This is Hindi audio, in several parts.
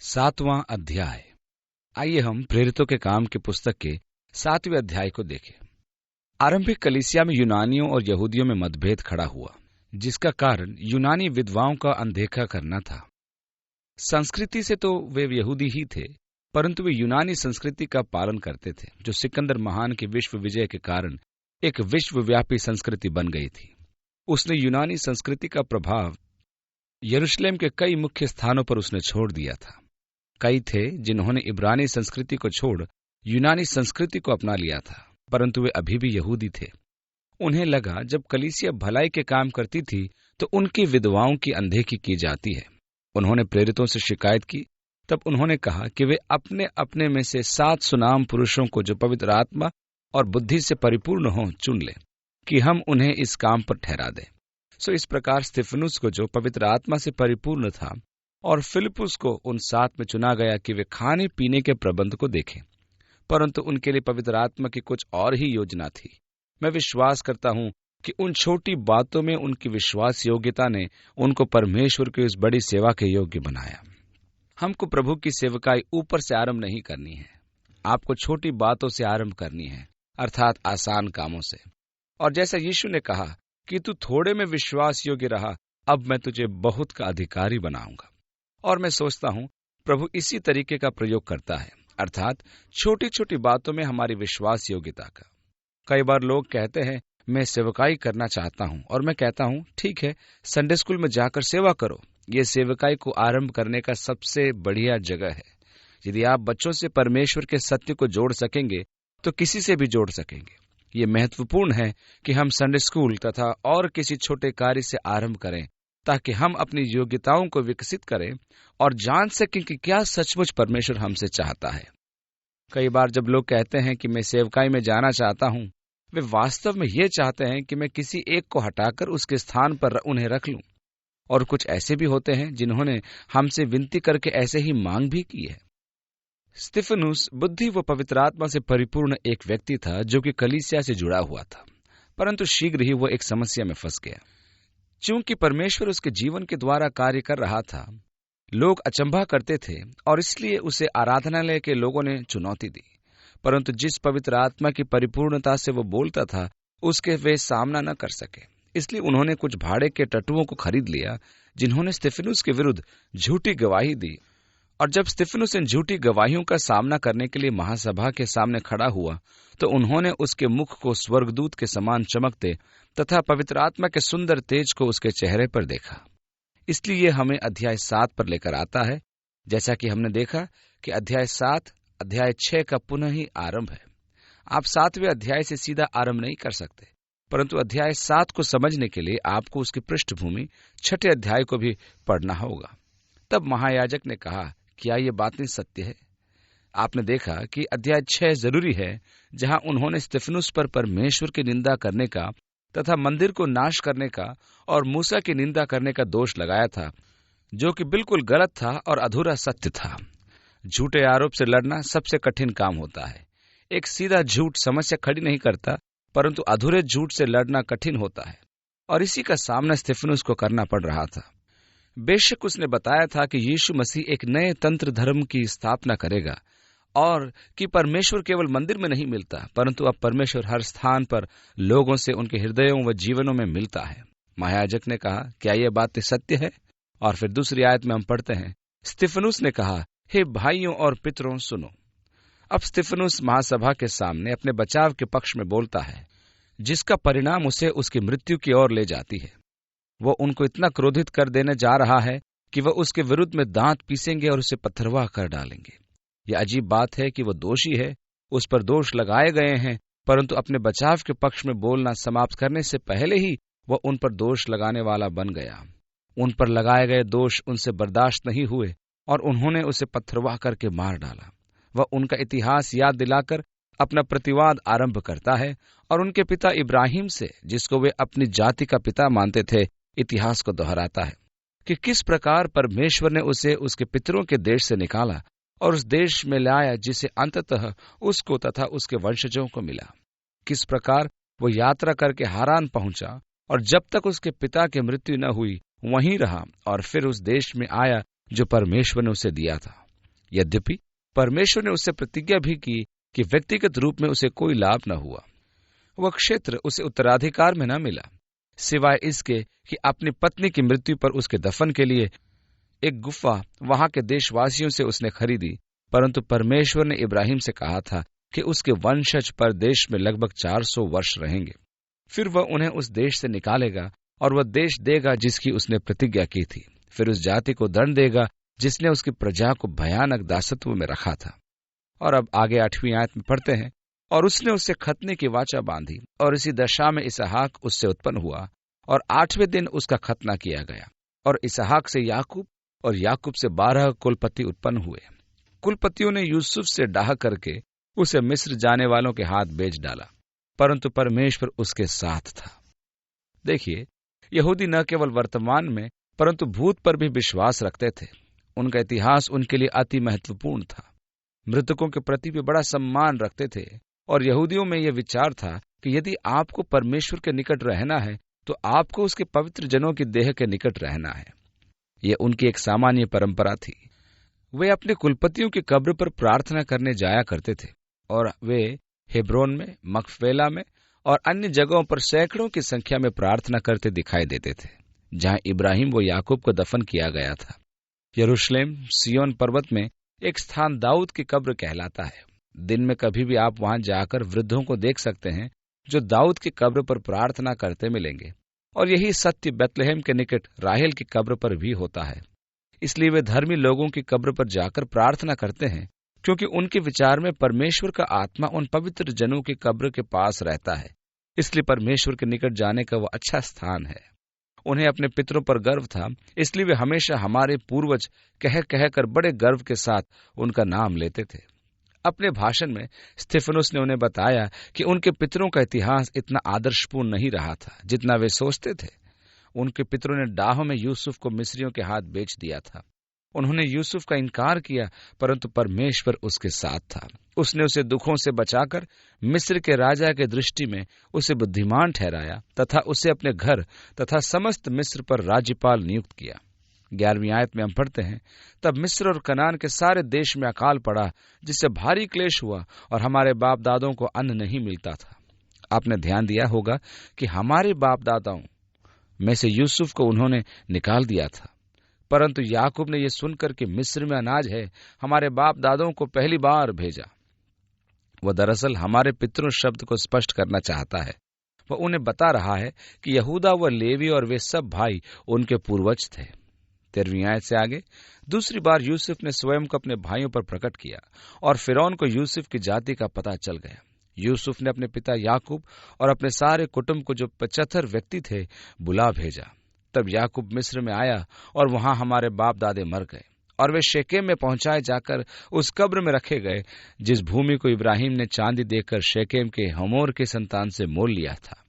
7वां अध्याय। आइए हम प्रेरितों के काम की पुस्तक के 7वें अध्याय को देखें। आरंभिक कलीसिया में यूनानियों और यहूदियों में मतभेद खड़ा हुआ, जिसका कारण यूनानी विधवाओं का अनदेखा करना था। संस्कृति से तो वे यहूदी ही थे, परंतु वे यूनानी संस्कृति का पालन करते थे, जो सिकंदर महान के विश्व विजय के कारण एक विश्वव्यापी संस्कृति बन गई थी। उसने यूनानी संस्कृति का प्रभाव यरूशलेम के कई मुख्य स्थानों पर उसने छोड़ दिया था। कई थे जिन्होंने इब्रानी संस्कृति को छोड़ यूनानी संस्कृति को अपना लिया था, परंतु वे अभी भी यहूदी थे। उन्हें लगा जब कलीसिया भलाई के काम करती थी तो उनकी विधवाओं की अनदेखी की जाती है। उन्होंने प्रेरितों से शिकायत की। तब उन्होंने कहा कि वे अपने अपने में से 7 सुनाम पुरुषों को जो पवित्र आत्मा और बुद्धि से परिपूर्ण हों चुन लें, कि हम उन्हें इस काम पर ठहरा दें। सो इस प्रकार स्तिफनुस को, जो पवित्र आत्मा से परिपूर्ण था, और फिलिपुस को उन 7 में चुना गया कि वे खाने पीने के प्रबंध को देखें, परंतु उनके लिए पवित्र आत्मा की कुछ और ही योजना थी। मैं विश्वास करता हूं कि उन छोटी बातों में उनकी विश्वास योग्यता ने उनको परमेश्वर की उस बड़ी सेवा के योग्य बनाया। हमको प्रभु की सेवकाई ऊपर से आरंभ नहीं करनी है, आपको छोटी बातों से आरंभ करनी है, अर्थात आसान कामों से। और जैसा यीशु ने कहा कि तू थोड़े में विश्वास योग्य रहा, अब मैं तुझे बहुत का अधिकारी बनाऊंगा। और मैं सोचता हूं प्रभु इसी तरीके का प्रयोग करता है, अर्थात छोटी छोटी बातों में हमारी विश्वास योग्यता का। कई बार लोग कहते हैं मैं सेवकाई करना चाहता हूं, और मैं कहता हूं ठीक है, संडे स्कूल में जाकर सेवा करो। यह सेवकाई को आरंभ करने का सबसे बढ़िया जगह है। यदि आप बच्चों से परमेश्वर के सत्य को जोड़ सकेंगे तो किसी से भी जोड़ सकेंगे। ये महत्वपूर्ण है कि हम संडे स्कूल तथा और किसी छोटे कार्य से आरंभ करें, ताकि हम अपनी योग्यताओं को विकसित करें और जान सकें कि क्या सचमुच परमेश्वर हमसे चाहता है। कई बार जब लोग कहते हैं कि मैं सेवकाई में जाना चाहता हूं, वे वास्तव में ये चाहते हैं कि मैं किसी एक को हटाकर उसके स्थान पर उन्हें रख लूं। और कुछ ऐसे भी होते हैं जिन्होंने हमसे विनती करके ऐसे ही मांग भी की है। स्तिफनुस बुद्धि व पवित्र आत्मा से परिपूर्ण एक व्यक्ति था, जो कि कलीसिया से जुड़ा हुआ था, परंतु शीघ्र ही वो एक समस्या में फंस गया। चूंकि परमेश्वर उसके जीवन के द्वारा कार्य कर रहा था, लोग अचंभा करते थे, और इसलिए उसे आराधनालय के लोगों ने चुनौती दी। परंतु जिस पवित्र आत्मा की परिपूर्णता से वो बोलता था, उसके वे सामना न कर सके। इसलिए उन्होंने कुछ भाड़े के टट्टुओं को खरीद लिया, जिन्होंने स्तिफनुस के विरुद्ध झूठी गवाही दी। और जब स्तिफनुस इन झूठी गवाहियों का सामना करने के लिए महासभा के सामने खड़ा हुआ, तो उन्होंने उसके मुख को स्वर्गदूत के समान चमकते तथा पवित्र आत्मा के सुंदर तेज को उसके चेहरे पर देखा। इसलिए ये हमें अध्याय 7 पर लेकर आता है। जैसा कि हमने देखा कि अध्याय 7 अध्याय 6 का पुनः ही आरंभ है। आप 7वें अध्याय से सीधा आरंभ नहीं कर सकते, परंतु अध्याय 7 को समझने के लिए आपको उसकी पृष्ठभूमि 6ठे अध्याय को भी पढ़ना होगा। तब महायाजक ने कहा, क्या ये बातें सत्य है? आपने देखा कि अध्याय 6 जरूरी है, जहां उन्होंने स्तिफनुस पर परमेश्वर की निंदा करने का तथा मंदिर को नाश करने का और मूसा की निंदा करने का दोष लगाया था, जो कि बिल्कुल गलत था और अधूरा सत्य था। झूठे आरोप से लड़ना सबसे कठिन काम होता है। एक सीधा झूठ समस्या खड़ी नहीं करता, परंतु अधूरे झूठ से लड़ना कठिन होता है, और इसी का सामना स्तिफनुस को करना पड़ रहा था। बेशक उसने बताया था कि यीशु मसीह एक नए तंत्र धर्म की स्थापना करेगा, और कि परमेश्वर केवल मंदिर में नहीं मिलता, परंतु अब परमेश्वर हर स्थान पर लोगों से उनके हृदयों व जीवनों में मिलता है। महायाजक ने कहा, क्या यह बात सत्य है? और फिर दूसरी आयत में हम पढ़ते हैं, स्तिफनुस ने कहा, हे भाइयों और पितरों, सुनो। अब स्तिफनुस महासभा के सामने अपने बचाव के पक्ष में बोलता है, जिसका परिणाम उसे उसकी मृत्यु की ओर ले जाती है। वो उनको इतना क्रोधित कर देने जा रहा है कि वह उसके विरुद्ध में दांत पीसेंगे और उसे पत्थरवाह कर डालेंगे। यह अजीब बात है कि वह दोषी है, उस पर दोष लगाए गए हैं, परंतु अपने बचाव के पक्ष में बोलना समाप्त करने से पहले ही वह उन पर दोष लगाने वाला बन गया। उन पर लगाए गए दोष उनसे बर्दाश्त नहीं हुए, और उन्होंने उसे पत्थरवाह करके मार डाला। वह उनका इतिहास याद दिलाकर अपना प्रतिवाद आरंभ करता है, और उनके पिता इब्राहिम से, जिसको वे अपनी जाति का पिता मानते थे, इतिहास को दोहराता है कि किस प्रकार परमेश्वर ने उसे उसके पितरों के देश से निकाला और उस देश में लाया जिसे अंततः उसको तथा उसके वंशजों को मिला। किस प्रकार वो यात्रा करके हारान पहुंचा, और जब तक उसके पिता की मृत्यु न हुई वहीं रहा, और फिर उस देश में आया जो परमेश्वर ने उसे दिया था। यद्यपि परमेश्वर ने उससे प्रतिज्ञा भी की कि व्यक्तिगत रूप में उसे कोई लाभ न हुआ। वह क्षेत्र उसे उत्तराधिकार में न मिला, सिवाय इसके कि अपनी पत्नी की मृत्यु पर उसके दफन के लिए एक गुफा वहां के देशवासियों से उसने खरीदी। परंतु परमेश्वर ने इब्राहिम से कहा था कि उसके वंशज पर देश में लगभग 400 वर्ष रहेंगे, फिर वह उन्हें उस देश से निकालेगा और वह देश देगा जिसकी उसने प्रतिज्ञा की थी। फिर उस जाति को दंड देगा जिसने उसकी प्रजा को भयानक दासत्व में रखा था। और अब आगे 8वीं आयत में पढ़ते हैं, और उसने उससे खतने की वाचा बांधी, और इसी दशा में इसहाक उससे उत्पन्न हुआ, और 8वें दिन उसका खतना किया गया। और इसहाक से याकूब, और याकूब से 12 कुलपति उत्पन्न हुए। कुलपतियों ने यूसुफ से डाह करके उसे मिस्र जाने वालों के हाथ बेच डाला, परंतु परमेश्वर उसके साथ था। देखिए, यहूदी न केवल वर्तमान में परंतु भूत पर भी विश्वास रखते थे। उनका इतिहास उनके लिए अति महत्वपूर्ण था। मृतकों के प्रति भी बड़ा सम्मान रखते थे, और यहूदियों में यह विचार था कि यदि आपको परमेश्वर के निकट रहना है तो आपको उसके पवित्र जनों की देह के निकट रहना है। यह उनकी एक सामान्य परंपरा थी। वे अपने कुलपतियों की कब्र पर प्रार्थना करने जाया करते थे, और वे हेब्रोन में, मकफेला में और अन्य जगहों पर सैकड़ों की संख्या में प्रार्थना करते दिखाई देते थे, जहां इब्राहिम व याकूब को दफन किया गया था। यरूशलेम सिय्योन पर्वत में एक स्थान दाऊद की कब्र कहलाता है। दिन में कभी भी आप वहां जाकर वृद्धों को देख सकते हैं जो दाऊद की कब्र पर प्रार्थना करते मिलेंगे, और यही सत्य बेतलहम के निकट राहेल की कब्र पर भी होता है। इसलिए वे धर्मी लोगों की कब्र पर जाकर प्रार्थना करते हैं, क्योंकि उनके विचार में परमेश्वर का आत्मा उन पवित्र जनों की कब्र के पास रहता है। इसलिए परमेश्वर के निकट जाने का वह अच्छा स्थान है। उन्हें अपने पितरों पर गर्व था, इसलिए वे हमेशा हमारे पूर्वज कह कहकर बड़े गर्व के साथ उनका नाम लेते थे। अपने भाषण में स्तिफनुस ने उन्हें बताया कि उनके पितरों का इतिहास इतना आदर्शपूर्ण नहीं रहा था जितना वे सोचते थे। उनके पितरों ने डाह में यूसुफ को मिस्रियों के हाथ बेच दिया था। उन्होंने यूसुफ का इनकार किया, परंतु परमेश्वर उसके साथ था। उसने उसे दुखों से बचाकर मिस्र के राजा के दृष्टि में उसे बुद्धिमान ठहराया तथा उसे अपने घर तथा समस्त मिस्र पर राज्यपाल नियुक्त किया। 11वीं आयत में हम पढ़ते हैं, तब मिस्र और कनान के सारे देश में अकाल पड़ा, जिससे भारी क्लेश हुआ और हमारे बाप दादों को अन्न नहीं मिलता था। आपने ध्यान दिया होगा कि हमारे बाप दादाओं में से यूसुफ को उन्होंने निकाल दिया था, परंतु याकूब ने यह सुनकर कि मिस्र में अनाज है, हमारे बाप दादों को पहली बार भेजा। वह दरअसल हमारे पितरों शब्द को स्पष्ट करना चाहता है। वह उन्हें बता रहा है कि यहूदा व लेवी और वे सब भाई उनके पूर्वज थे। 13वीं आयत से आगे, दूसरी बार यूसुफ ने स्वयं को अपने भाइयों पर प्रकट किया, और फिरौन को यूसुफ की जाति का पता चल गया। यूसुफ ने अपने पिता याकूब और अपने सारे कुटुंब को, जो 75 व्यक्ति थे, बुला भेजा। तब याकूब मिस्र में आया, और वहां हमारे बाप दादे मर गए, और वे शेकेम में पहुंचाए जाकर उस कब्र में रखे गए जिस भूमि को इब्राहिम ने चांदी देकर शेकेम के हमोर के संतान से मोल लिया था।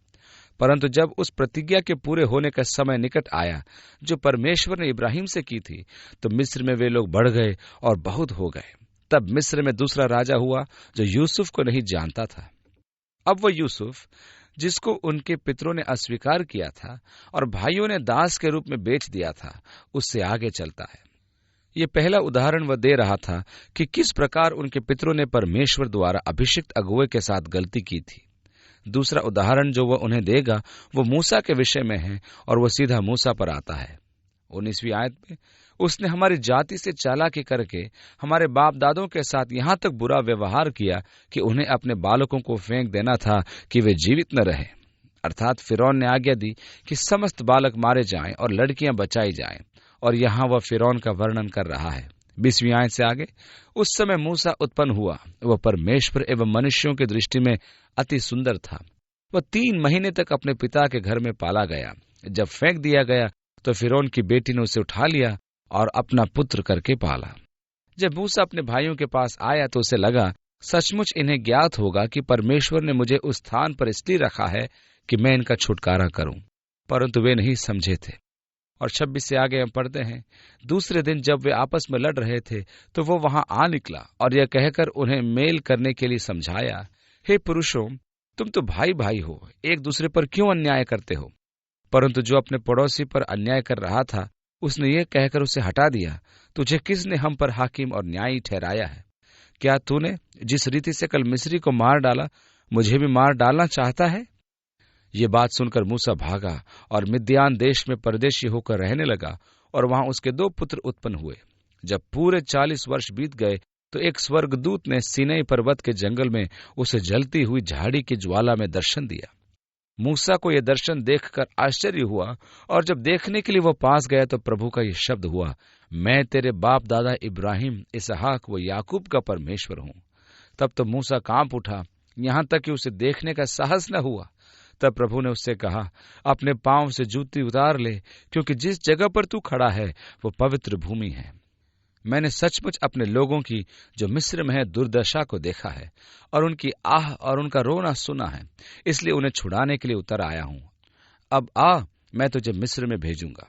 परंतु जब उस प्रतिज्ञा के पूरे होने का समय निकट आया जो परमेश्वर ने इब्राहिम से की थी, तो मिस्र में वे लोग बढ़ गए और बहुत हो गए। तब मिस्र में दूसरा राजा हुआ जो यूसुफ को नहीं जानता था। अब वह यूसुफ, जिसको उनके पितरों ने अस्वीकार किया था और भाइयों ने दास के रूप में बेच दिया था, उससे आगे चलता है। ये पहला उदाहरण वह दे रहा था कि किस प्रकार उनके पितरों ने परमेश्वर द्वारा अभिषिक्त अगुवे के साथ गलती की थी। दूसरा उदाहरण जो वह उन्हें देगा वो मूसा के विषय में है, और वह सीधा मूसा पर आता है। 19वीं आयत में, उसने हमारी जाति से चालाकी करके हमारे बाप दादों के साथ यहाँ तक बुरा व्यवहार किया कि उन्हें अपने बालकों को फेंक देना था कि वे जीवित न रहे। अर्थात फिरौन ने आज्ञा दी कि समस्त बालक मारे जाएं और लड़कियां बचाई जाएं, और यहाँ वह फिरौन का वर्णन कर रहा है। 20वीं आयत से आगे, उस समय मूसा उत्पन्न हुआ। वह परमेश्वर एवं मनुष्यों की दृष्टि में अति सुंदर था। वह 3 महीने तक अपने पिता के घर में पाला गया। जब फेंक दिया गया तो फिरौन की बेटी ने उसे उठा लिया और अपना पुत्र करके पाला। जब मूसा अपने भाइयों के पास आया तो उसे लगा सचमुच इन्हें ज्ञात होगा कि परमेश्वर ने मुझे उस स्थान पर इसलिए रखा है कि मैं इनका छुटकारा करूं, परंतु वे नहीं समझे थे। और 26 से आगे हम पढ़ते हैं, दूसरे दिन जब वे आपस में लड़ रहे थे तो वो वहां आ निकला और यह कहकर उन्हें मेल करने के लिए समझाया, हे पुरुषों, तुम तो भाई भाई हो, एक दूसरे पर क्यों अन्याय करते हो? परंतु जो अपने पड़ोसी पर अन्याय कर रहा था उसने ये कहकर उसे हटा दिया, तुझे किसने हम पर हाकिम और न्यायी ठहराया है? क्या तूने जिस रीति से कल मिस्री को मार डाला, मुझे भी मार डालना चाहता है? ये बात सुनकर मूसा भागा और मिद्यान देश में परदेशी होकर रहने लगा, और वहां उसके 2 पुत्र उत्पन्न हुए। जब पूरे 40 वर्ष बीत गए तो एक स्वर्गदूत ने सीनै पर्वत के जंगल में उसे जलती हुई झाड़ी की ज्वाला में दर्शन दिया। मूसा को यह दर्शन देखकर आश्चर्य हुआ, और जब देखने के लिए वो पास गया तो प्रभु का यह शब्द हुआ, मैं तेरे बाप दादा इब्राहिम, इसहाक व याकूब का परमेश्वर हूं। तब तो मूसा कांप उठा, यहां तक कि उसे देखने का साहस न हुआ। तब प्रभु ने उससे कहा, अपने पांव से जूती उतार ले, क्योंकि जिस जगह पर तू खड़ा है वो पवित्र भूमि है। मैंने सचमुच अपने लोगों की जो मिस्र में है दुर्दशा को देखा है, और उनकी आह और उनका रोना सुना है, इसलिए उन्हें छुड़ाने के लिए उतर आया हूं। अब आ, मैं तुझे मिस्र में भेजूंगा।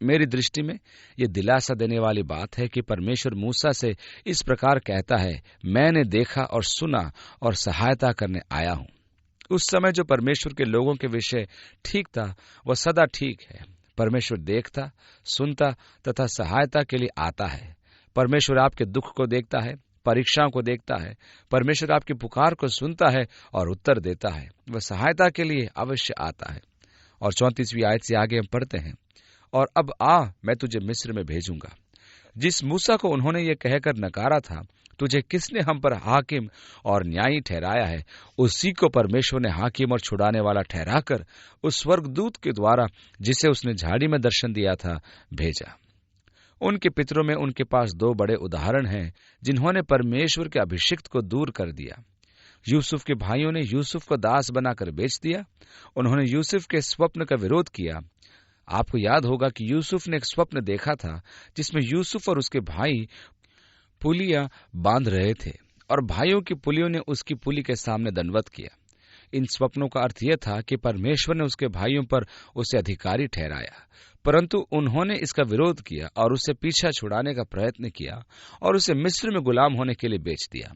मेरी दृष्टि में यह दिलासा देने वाली बात है कि परमेश्वर मूसा से इस प्रकार कहता है, मैंने देखा और सुना और सहायता करने आया हूं। उस समय जो परमेश्वर के लोगों के विषय ठीक था वह सदा ठीक है। परमेश्वर देखता, सुनता तथा सहायता के लिए आता है। परमेश्वर आपके दुख को देखता है, परीक्षाओं को देखता है। परमेश्वर आपकी पुकार को सुनता है और उत्तर देता है। वह सहायता के लिए अवश्य आता है। और 34वीं आयत से आगे हम पढ़ते हैं, और अब आ, मैं तुझे मिस्र में भेजूंगा। जिस मूसा को उन्होंने ये कहकर नकारा था, तुझे किसने हम पर हाकिम और न्यायी ठहराया है, उसी को परमेश्वर ने हाकिम और छुड़ाने वाला ठहराकर उस स्वर्गदूत के द्वारा, जिसे उसने झाड़ी में दर्शन दिया था, भेजा। उनके पितरों में उनके पास 2 बड़े उदाहरण हैं, जिन्होंने परमेश्वर के अभिषिक्त को दूर कर दिया। यूसुफ के भाइयों ने यूसुफ को दास बनाकर बेच दिया। उन्होंने यूसुफ के स्वप्न का विरोध किया। आपको याद होगा कि यूसुफ ने एक स्वप्न देखा था, जिसमें यूसुफ और उसके भाई पुलियां बांध रहे थे, और भाइयों की पुलियों ने उसकी पुली के सामने दंडवत किया। इन स्वप्नों का अर्थ यह था कि परमेश्वर ने उसके भाइयों पर उसे अधिकारी ठहराया, परंतु उन्होंने इसका विरोध किया और उसे पीछा छुड़ाने का प्रयत्न किया और उसे मिस्र में गुलाम होने के लिए बेच दिया।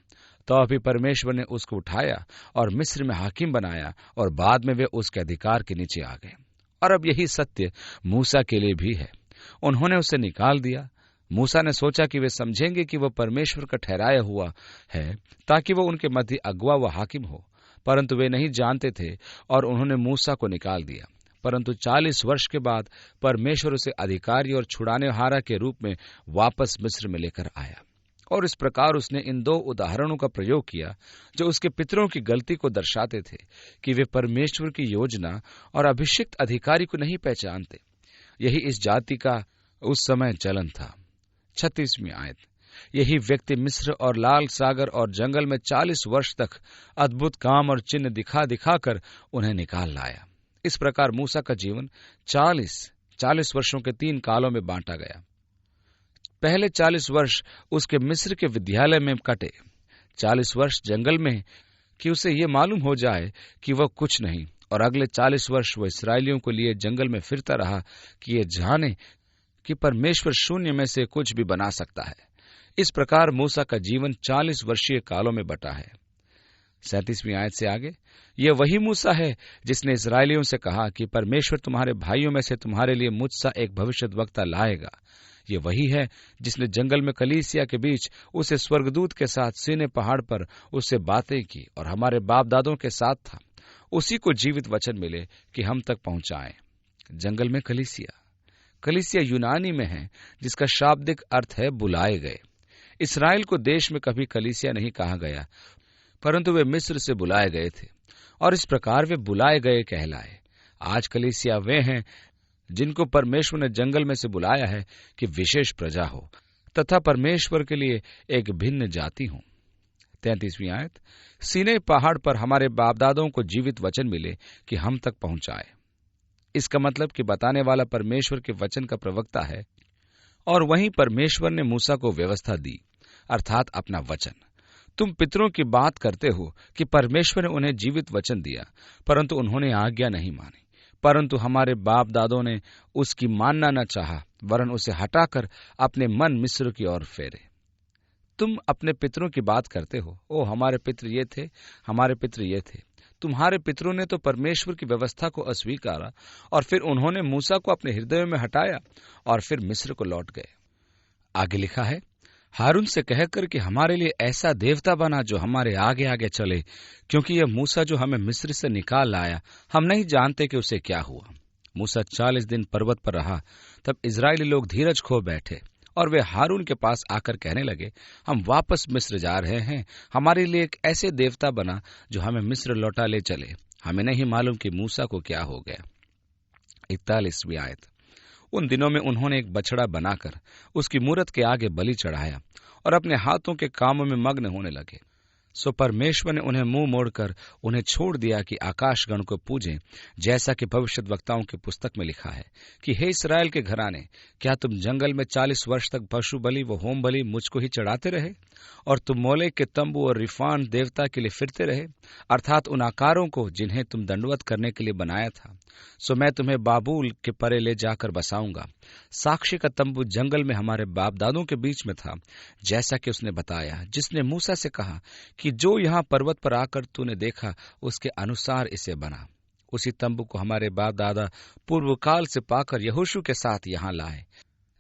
तो अभी परमेश्वर ने उसको उठाया और मिस्र में हाकिम बनाया, और बाद में वे उसके अधिकार के नीचे आ गए। और अब यही सत्य मूसा के लिए भी है। उन्होंने उसे निकाल दिया। मूसा ने सोचा कि वे समझेंगे कि वह परमेश्वर का ठहराया हुआ है, ताकि वह उनके मध्य अगुवा व हाकिम हो, परंतु वे नहीं जानते थे और उन्होंने मूसा को निकाल दिया। परंतु 40 वर्ष के बाद परमेश्वर उसे अधिकारी और छुड़ानेहारा के रूप में वापस मिस्र में लेकर आया। और इस प्रकार उसने इन 2 उदाहरणों का प्रयोग किया, जो उसके पितरों की गलती को दर्शाते थे कि वे परमेश्वर की योजना और अभिषिक्त अधिकारी को नहीं पहचानते। यही इस जाति का उस समय चलन था। 36वीं आयत, यही व्यक्ति मिस्र और लाल सागर और जंगल में 40 वर्ष तक अद्भुत काम और चिन्ह दिखा दिखाकर उन्हें निकाल लाया। इस प्रकार मूसा का जीवन 40 वर्षों के 3 कालों में बांटा गया। पहले 40 वर्ष उसके मिस्र के विद्यालय में कटे, 40 वर्ष जंगल में कि उसे ये मालूम हो जाए कि वह कुछ नहीं, और अगले 40 वर्ष वह इसराइलियों को लिए जंगल में फिरता रहा कि ये जाने कि परमेश्वर शून्य में से कुछ भी बना सकता है। इस प्रकार मूसा का जीवन 40 वर्षीय कालों में बटा है। 37वीं आयत से आगे, यह वही मूसा है जिसने इस्राएलियों से कहा कि परमेश्वर तुम्हारे भाइयों में से तुम्हारे लिए मुझसा एक भविष्यद्वक्ता लाएगा। ये वही है जिसने जंगल में कलीसिया के बीच उसे स्वर्गदूत के साथ सीने पहाड़ पर उससे बातें की और हमारे बाप दादों के साथ था। उसी को जीवित वचन मिले कि हम तक पहुंचाएं। जंगल में कलीसिया यूनानी में है, जिसका शाब्दिक अर्थ है बुलाए गए। इस्राएल को देश में कभी कलीसिया नहीं कहा गया, परंतु वे मिस्र से बुलाए गए थे और इस प्रकार वे बुलाए गए कहलाए। आज कलीसिया वे हैं जिनको परमेश्वर ने जंगल में से बुलाया है कि विशेष प्रजा हो तथा परमेश्वर के लिए एक भिन्न जाति हो। 33वीं आयत, सीनै पहाड़ पर हमारे बापदादों को जीवित वचन मिले कि हम तक पहुंचाए। इसका मतलब कि बताने वाला परमेश्वर के वचन का प्रवक्ता है और वहीं परमेश्वर ने मूसा को व्यवस्था दी, अर्थात अपना वचन। तुम पितरों की बात करते हो कि परमेश्वर ने उन्हें जीवित वचन दिया, परंतु उन्होंने आज्ञा नहीं मानी। परंतु हमारे बाप दादों ने उसकी मानना न चाहा, वरन उसे हटाकर अपने मन मिस्र की ओर फेरे। तुम अपने पितरों की बात करते हो, ओ हमारे पितर ये थे, हमारे पितर ये थे। तुम्हारे पितरों ने तो परमेश्वर की व्यवस्था को अस्वीकारा और फिर उन्होंने मूसा को अपने हृदय में हटाया और फिर मिस्र को लौट गए। आगे लिखा है, हारून से कहकर कि हमारे लिए ऐसा देवता बना जो हमारे आगे आगे चले, क्योंकि यह मूसा जो हमें मिस्र से निकाल लाया, हम नहीं जानते कि उसे क्या हुआ। मूसा 40 दिन पर्वत पर रहा। तब इजरायली लोग धीरज खो बैठे और वे हारून के पास आकर कहने लगे, हम वापस मिस्र जा रहे हैं, हमारे लिए एक ऐसे देवता बना जो हमें मिस्र लौटा ले चले। हमें नहीं मालूम कि मूसा को क्या हो गया। 41वीं आयत। उन दिनों में उन्होंने एक बछड़ा बनाकर उसकी मूरत के आगे बलि चढ़ाया और अपने हाथों के कामों में मग्न होने लगे। सो परमेश्वर ने उन्हें मुंह मोड़कर उन्हें छोड़ दिया कि आकाशगण को पूजें, जैसा कि भविष्यद्वक्ताओं की पुस्तक में लिखा है कि हे इस्राएल के घराने, क्या तुम जंगल में 40 वर्ष तक पशु बलि व होम बलि मुझको ही चढ़ाते रहे, और तुम मोलेक के तंबू और रिफान देवता के लिए फिरते रहे, अर्थात उन आकारों को जिन्हें तुम दंडवत करने के लिए बनाया था। सो मैं तुम्हें बाबूल के परे ले जाकर बसाऊंगा। साक्षी का तंबू जंगल में हमारे बाप दादों के बीच में था, जैसा कि उसने बताया, जिसने मूसा से कहा कि जो यहाँ पर्वत पर आकर तूने देखा उसके अनुसार इसे बना। उसी तंबू को हमारे बाप दादा पूर्व काल से पाकर यहोशू के साथ यहाँ लाए,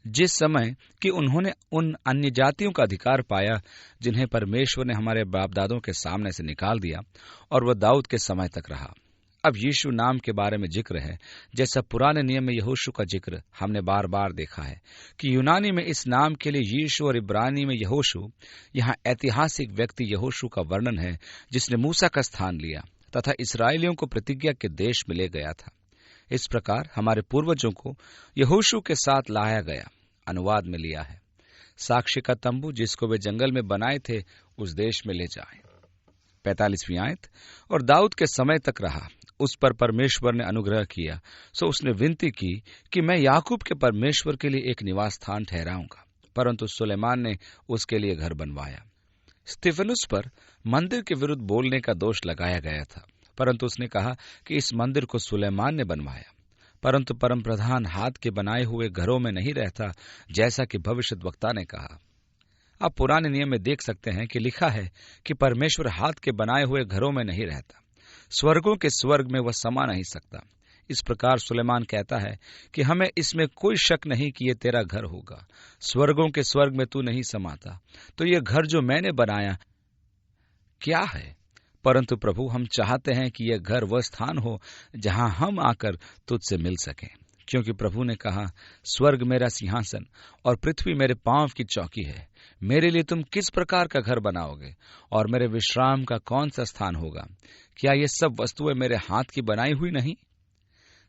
जिस समय कि उन्होंने उन अन्य जातियों का अधिकार पाया जिन्हें परमेश्वर ने हमारे बाप दादों के सामने से निकाल दिया, और वह दाऊद के समय तक रहा। अब यीशु नाम के बारे में जिक्र है, जैसा पुराने नियम में यहोशू का जिक्र हमने बार बार देखा है कि यूनानी में इस नाम के लिए यीशु और इब्रानी में यहोशू। यहाँ ऐतिहासिक व्यक्ति यहोशू का वर्णन है जिसने मूसा का स्थान लिया तथा इसराइलियों को प्रतिज्ञा के देश में ले गया था। इस प्रकार हमारे पूर्वजों को यहोशू के साथ लाया गया। अनुवाद में लिया है, साक्ष्य का तंबू जिसको वे जंगल में बनाए थे उस देश में ले जाए। 45वीं आयत। और दाऊद के समय तक रहा, उस पर परमेश्वर ने अनुग्रह किया, सो उसने विनती की कि मैं याकूब के परमेश्वर के लिए एक निवास स्थान ठहराऊंगा, परंतु सुलेमान ने उसके लिए घर बनवाया। स्तिफनुस पर मंदिर के विरुद्ध बोलने का दोष लगाया गया था, परंतु उसने कहा कि इस मंदिर को सुलेमान ने बनवाया, परंतु परम प्रधान हाथ के बनाए हुए घरों में नहीं रहता, जैसा कि भविष्यद्वक्ता ने कहा। आप पुराने नियम में देख सकते हैं कि लिखा है कि परमेश्वर हाथ के बनाए हुए घरों में नहीं रहता, स्वर्गों के स्वर्ग में वह समा नहीं सकता। इस प्रकार सुलेमान कहता है कि हमें इसमें कोई शक नहीं कि यह तेरा घर होगा, स्वर्गों के स्वर्ग में तू नहीं समाता, तो यह घर जो मैंने बनाया क्या है? परंतु प्रभु, हम चाहते हैं कि यह घर वह स्थान हो जहां हम आकर तुझसे मिल सकें, क्योंकि प्रभु ने कहा, स्वर्ग मेरा सिंहासन और पृथ्वी मेरे पांव की चौकी है। मेरे लिए तुम किस प्रकार का घर बनाओगे और मेरे विश्राम का कौन सा स्थान होगा? क्या ये सब वस्तुएं मेरे हाथ की बनाई हुई नहीं?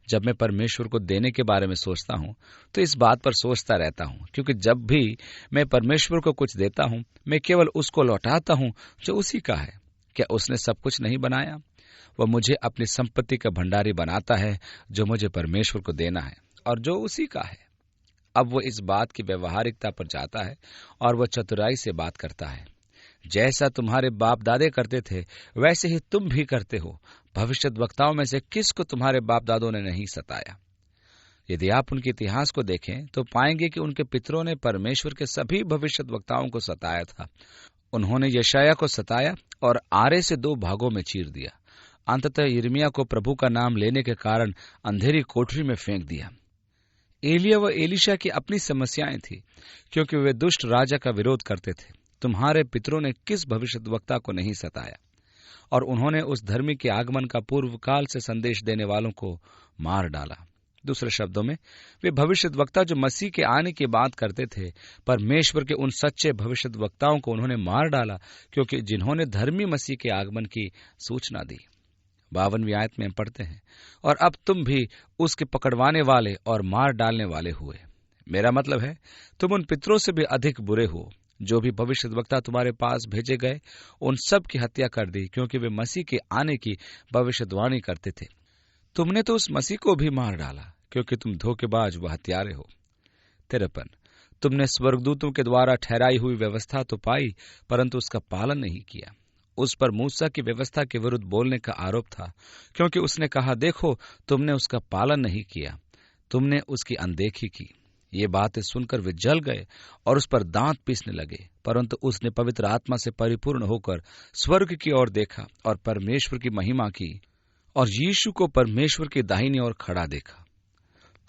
जब मैं परमेश्वर को देने के बारे में सोचता हूं तो इस बात पर सोचता रहता हूं, क्योंकि जब भी मैं परमेश्वर को कुछ देता हूं मैं केवल उसको लौटाता हूं जो उसी का है। क्या उसने सब कुछ नहीं बनाया? वह मुझे अपनी संपत्ति का भंडारी बनाता है जो मुझे परमेश्वर को देना है और जो उसी का है। अब वह इस बात की व्यवहारिकता पर जाता है और वह चतुराई से बात करता है। जैसा तुम्हारे बाप दादे करते थे वैसे ही तुम भी करते हो। भविष्यद्वक्ताओं में से किसको तुम्हारे बाप दादों ने नहीं सताया? यदि आप उनके इतिहास को देखें तो पाएंगे कि उनके पितरों ने परमेश्वर के सभी भविष्यद्वक्ताओं को सताया था। उन्होंने यशायाह को सताया और आरे से 2 भागों में चीर दिया। अंततः यिर्मयाह को प्रभु का नाम लेने के कारण अंधेरी कोठरी में फेंक दिया। एलिय्याह व एलीशा की अपनी समस्याएं थी, क्योंकि वे दुष्ट राजा का विरोध करते थे। तुम्हारे पितरों ने किस भविष्यद्वक्ता को नहीं सताया? और उन्होंने उस धर्मी के आगमन का पूर्व काल से संदेश देने वालों को मार डाला। दूसरे शब्दों में, वे भविष्यद्वक्ता जो मसीह के आने की बात करते थे, परमेश्वर के उन सच्चे भविष्यद्वक्ताओं को उन्होंने मार डाला, क्योंकि जिन्होंने धर्मी मसीह के आगमन की सूचना दी। 52वीं आयत में पढ़ते हैं, और अब तुम भी उसके पकड़वाने वाले और मार डालने वाले हुए। मेरा मतलब है, तुम उन पितरों से भी अधिक बुरे हो। जो भी भविष्यद्वक्ता तुम्हारे पास भेजे गए उन सब की हत्या कर दी, क्योंकि वे मसीह के आने की भविष्यवाणी करते थे। तुमने तो उस मसीह को भी मार डाला, क्योंकि तुम धोखेबाज व हत्यारे हो। 53, तुमने स्वर्गदूतों के द्वारा ठहराई हुई व्यवस्था तो पाई, परंतु उसका पालन नहीं किया। उस पर मूसा की व्यवस्था के विरुद्ध बोलने का आरोप था, क्योंकि उसने कहा, देखो, तुमने उसका पालन नहीं किया, तुमने उसकी अनदेखी की। ये बातें सुनकर वे जल गए और उस पर दांत पीसने लगे। परंतु उसने पवित्र आत्मा से परिपूर्ण होकर स्वर्ग की ओर देखा और परमेश्वर की महिमा की और यीशु को परमेश्वर की दाहिनी ओर खड़ा देखा।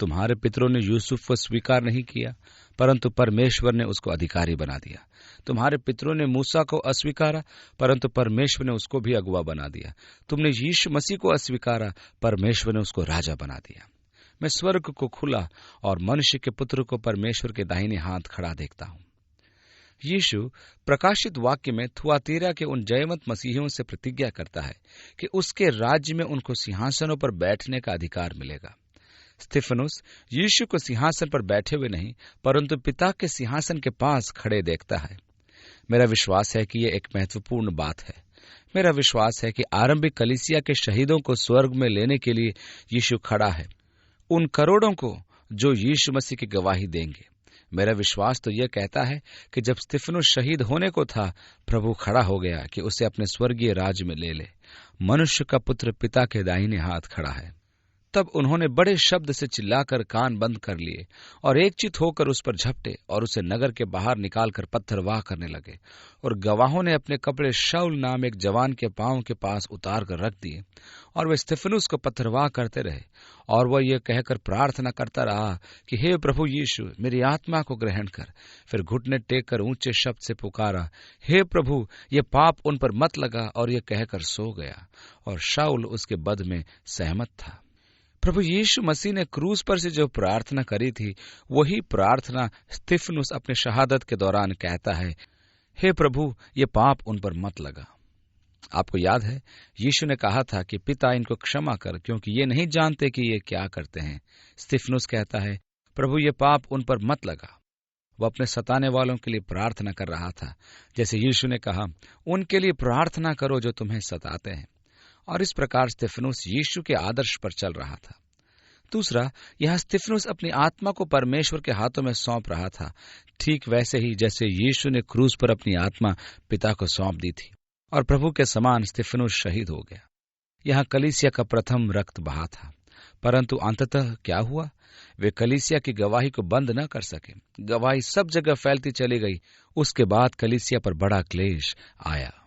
तुम्हारे पितरों ने यूसुफ को स्वीकार नहीं किया, परंतु परमेश्वर ने उसको अधिकारी बना दिया। तुम्हारे पितरों ने मूसा को अस्वीकारा, परंतु परमेश्वर ने उसको भी अगुवा बना दिया। तुमने यीशु मसीह को अस्वीकारा, परमेश्वर ने उसको राजा बना दिया। मैं स्वर्ग को खुला और मनुष्य के पुत्र को परमेश्वर के दाहिने हाथ खड़ा देखता हूं। यीशु प्रकाशित वाक्य में थुआतीरा के उन जयवंत मसीहियों से प्रतिज्ञा करता है कि उसके राज्य में उनको सिंहासनों पर बैठने का अधिकार मिलेगा। स्तिफनुस यीशु को सिंहासन पर बैठे हुए नहीं, परंतु पिता के सिंहासन के पास खड़े देखता है। मेरा विश्वास है कि यह एक महत्वपूर्ण बात है। मेरा विश्वास है कि आरंभिक कलीसिया के शहीदों को स्वर्ग में लेने के लिए यीशु खड़ा है, उन करोड़ों को जो यीशु मसीह की गवाही देंगे। मेरा विश्वास तो यह कहता है कि जब स्तिफनुस शहीद होने को था, प्रभु खड़ा हो गया कि उसे अपने स्वर्गीय राज्य में ले ले। मनुष्य का पुत्र पिता के दाहिने हाथ खड़ा है। तब उन्होंने बड़े शब्द से चिल्लाकर कान बंद कर लिए और एकचित होकर उस पर झपटे और उसे नगर के बाहर निकालकर पत्थरवाह करने लगे। और गवाहों ने अपने कपड़े शाऊल नाम एक जवान के पांव के पास उतार कर रख दिए और वे स्तिफनुस को पत्थरवाह करते रहे। और वह यह कहकर प्रार्थना करता रहा कि हे प्रभु यीशु, मेरी आत्मा को ग्रहण कर। फिर घुटने टेक कर ऊंचे शब्द से पुकारा, हे प्रभु, ये पाप उन पर मत लगा। और यह कहकर सो गया और शाऊल उसके बद में सहमत था। प्रभु यीशु मसीह ने क्रूस पर से जो प्रार्थना करी थी, वही प्रार्थना स्तिफनुस अपने शहादत के दौरान कहता है, हे प्रभु, ये पाप उन पर मत लगा। आपको याद है, यीशु ने कहा था कि पिता, इनको क्षमा कर, क्योंकि ये नहीं जानते कि ये क्या करते हैं। स्तिफनुस कहता है, प्रभु, ये पाप उन पर मत लगा। वह अपने सताने वालों के लिए प्रार्थना कर रहा था, जैसे यीशु ने कहा, उनके लिए प्रार्थना करो जो तुम्हें सताते हैं। और इस प्रकार स्तिफनुस यीशु के आदर्श पर चल रहा था। दूसरा, यह स्तिफनुस अपनी आत्मा को परमेश्वर के हाथों में सौंप रहा था, ठीक वैसे ही जैसे यीशु ने क्रूस पर अपनी आत्मा पिता को सौंप दी थी। और प्रभु के समान स्तिफनुस शहीद हो गया। यहाँ कलीसिया का प्रथम रक्त बहा था, परंतु अंततः क्या हुआ? वे कलीसिया की गवाही को बंद न कर सके। गवाही सब जगह फैलती चली गई। उसके बाद कलीसिया पर बड़ा क्लेश आया।